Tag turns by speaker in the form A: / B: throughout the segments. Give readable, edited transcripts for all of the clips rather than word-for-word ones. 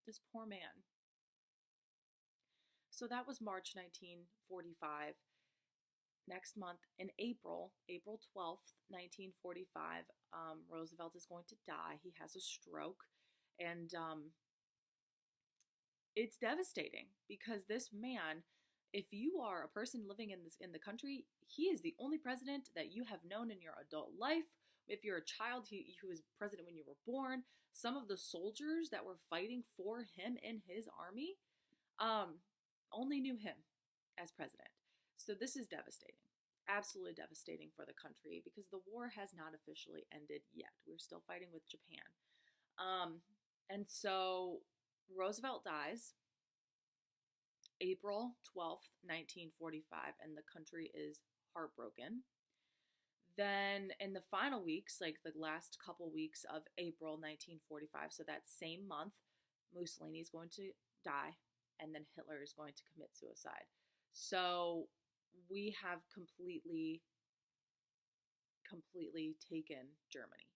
A: This poor man. So that was March 1945. Next month in April, April 12th, 1945, Roosevelt is going to die. He has a stroke. And it's devastating because this man, if you are a person living in the country, he is the only president that you have known in your adult life. If you're a child, he was president when you were born. Some of the soldiers that were fighting for him in his army um, only knew him as president. So this is devastating, absolutely devastating for the country because the war has not officially ended yet. We're still fighting with Japan. Um, and so Roosevelt dies April 12th, 1945, and the country is heartbroken. Then in the final weeks, like the last couple weeks of April 1945, so that same month, Mussolini is going to die, and then Hitler is going to commit suicide. So we have completely taken Germany.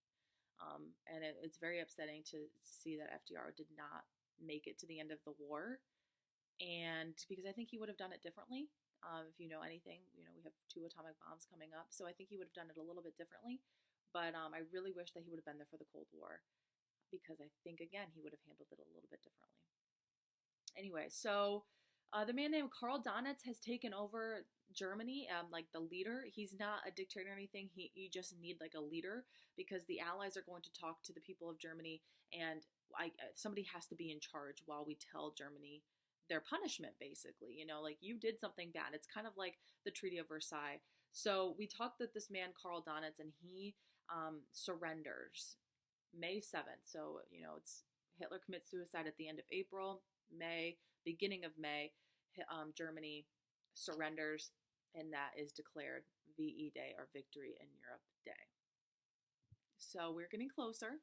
A: And it's very upsetting to see that FDR did not make it to the end of the war. And because I think he would have done it differently. If you know anything, we have 2 atomic bombs coming up. So I think he would have done it a little bit differently. But I really wish that he would have been there for the Cold War because I think, again, he would have handled it a little bit differently. Anyway, so the man named Karl Donitz has taken over Germany, like the leader. He's not a dictator or anything. You just need like a leader because the Allies are going to talk to the people of Germany, and somebody has to be in charge while we tell Germany their punishment. Basically, like you did something bad. It's kind of like the Treaty of Versailles. So we talked with this man Karl Donitz, and he surrenders May 7th. So it's Hitler commits suicide at the end of April. May, beginning of May, Germany surrenders, and that is declared VE Day, or Victory in Europe Day. So we're getting closer.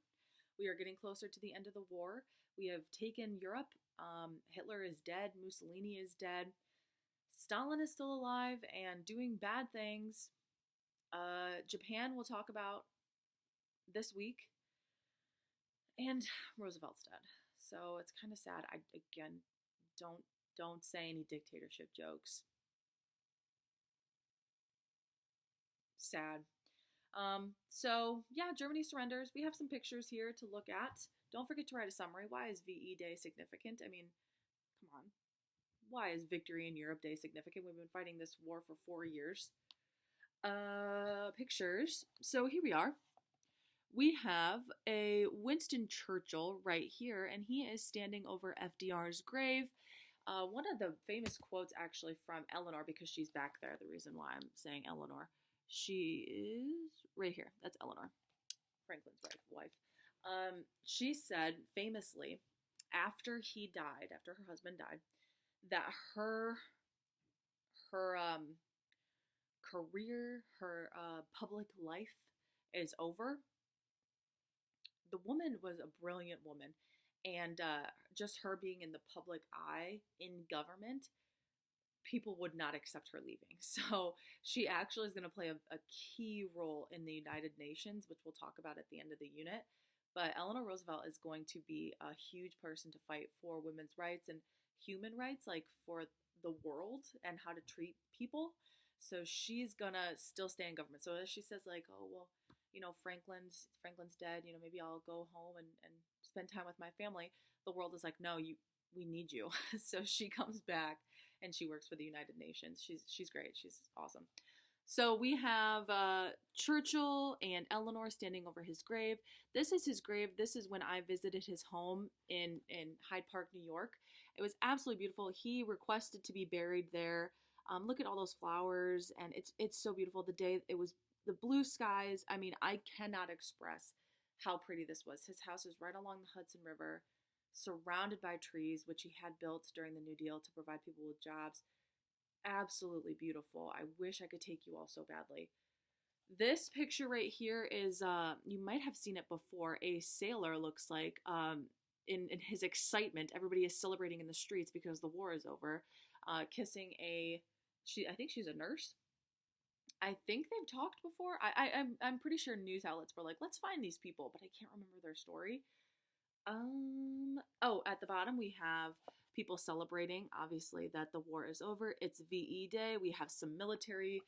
A: We are getting closer to the end of the war. We have taken Europe. Hitler is dead. Mussolini is dead. Stalin is still alive and doing bad things. Japan we'll talk about this week. And Roosevelt's dead. So it's kind of sad. I again don't say any dictatorship jokes. Sad. So yeah, Germany surrenders. We have some pictures here to look at. Don't forget to write a summary. Why is VE Day significant? I mean, come on. Why is Victory in Europe Day significant? We've been fighting this war for 4 years. Pictures. So here we are. We have a Winston Churchill right here, and he is standing over FDR's grave. One of the famous quotes actually from Eleanor, because she's back there, the reason why I'm saying Eleanor. She is right here. That's Eleanor, Franklin's wife. She said famously, after he died, after her husband died, that her career, her public life is over. The woman was a brilliant woman, and just her being in the public eye in government, people would not accept her leaving. So she actually is going to play a key role in the United Nations, which we'll talk about at the end of the unit. But Eleanor Roosevelt is going to be a huge person to fight for women's rights and human rights, like for the world and how to treat people. So she's gonna still stay in government. So as she says, like, oh well, Franklin's dead. Maybe I'll go home and spend time with my family. The world is like, no, we need you. So she comes back and she works for the United Nations. She's great. She's awesome. So we have Churchill and Eleanor standing over his grave. This is his grave. This is when I visited his home in Hyde Park, New York. It was absolutely beautiful. He requested to be buried there. Look at all those flowers, and it's so beautiful. The day it was the blue skies. I mean, I cannot express how pretty this was. His house is right along the Hudson River, surrounded by trees, which he had built during the New Deal to provide people with jobs. Absolutely beautiful. I wish I could take you all so badly. This picture right here is, you might have seen it before. A sailor looks like, in his excitement, everybody is celebrating in the streets because the war is over, kissing I think she's a nurse. I think they've talked before. I'm pretty sure news outlets were like, let's find these people, but I can't remember their story. Oh, at the bottom we have people celebrating, obviously, that the war is over. It's VE Day. We have some military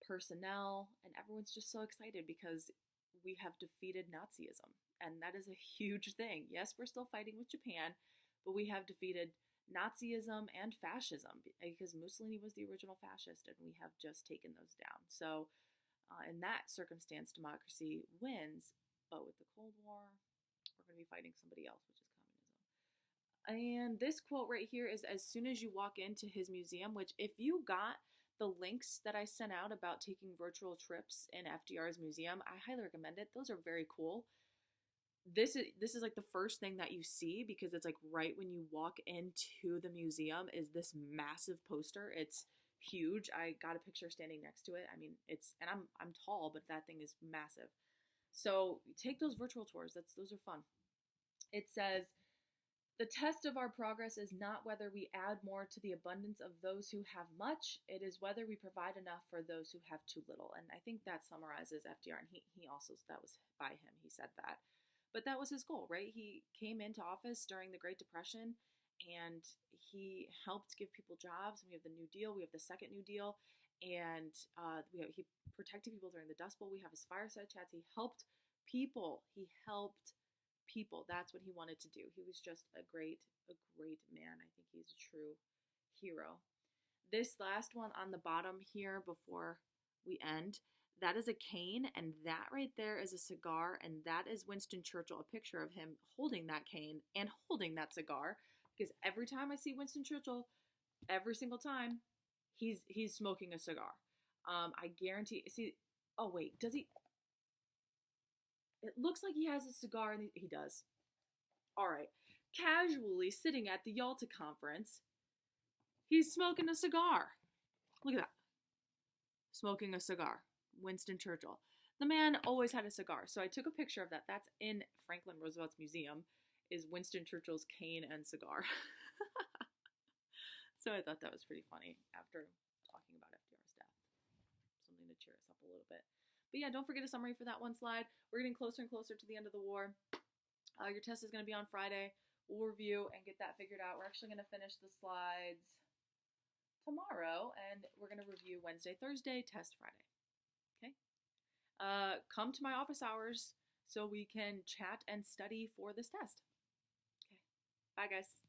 A: personnel, and everyone's just so excited because we have defeated Nazism, and that is a huge thing. Yes, we're still fighting with Japan, but we have defeated Nazism and fascism because Mussolini was the original fascist, and we have just taken those down. So, in that circumstance, democracy wins, but with the Cold War, we're going to be fighting somebody else, which is communism. And this quote right here is as soon as you walk into his museum, which if you got the links that I sent out about taking virtual trips in FDR's museum, I highly recommend it. Those are very cool. This is like the first thing that you see because it's like right when you walk into the museum is this massive poster. It's huge. I got a picture standing next to it. I mean, it's and I'm tall, but that thing is massive. So take those virtual tours. Those are fun. It says the test of our progress is not whether we add more to the abundance of those who have much, it is whether we provide enough for those who have too little. And I think that summarizes FDR. And he also, that was by him, he said that. But that was his goal, right? He came into office during the Great Depression and he helped give people jobs. We have the New Deal, we have the Second New Deal, and he protected people during the Dust Bowl. We have his fireside chats. He helped people. He helped people. That's what he wanted to do. He was just a great man. I think he's a true hero. This last one on the bottom here before we end, that is a cane, and that right there is a cigar, and that is Winston Churchill, a picture of him holding that cane and holding that cigar, because every time I see Winston Churchill, every single time, he's smoking a cigar. I guarantee, see, oh wait, does he? It looks like he has a cigar, and he does. All right. Casually sitting at the Yalta conference, he's smoking a cigar. Look at that. Smoking a cigar. Winston Churchill. The man always had a cigar. So I took a picture of that. That's in Franklin Roosevelt's museum, is Winston Churchill's cane and cigar. So I thought that was pretty funny after talking about FDR's death. Something to cheer us up a little bit. But yeah, don't forget a summary for that one slide. We're getting closer and closer to the end of the war. Your test is going to be on Friday. We'll review and get that figured out. We're actually going to finish the slides tomorrow, and we're going to review Wednesday, Thursday, test Friday. Okay? Come to my office hours so we can chat and study for this test. Okay. Bye, guys.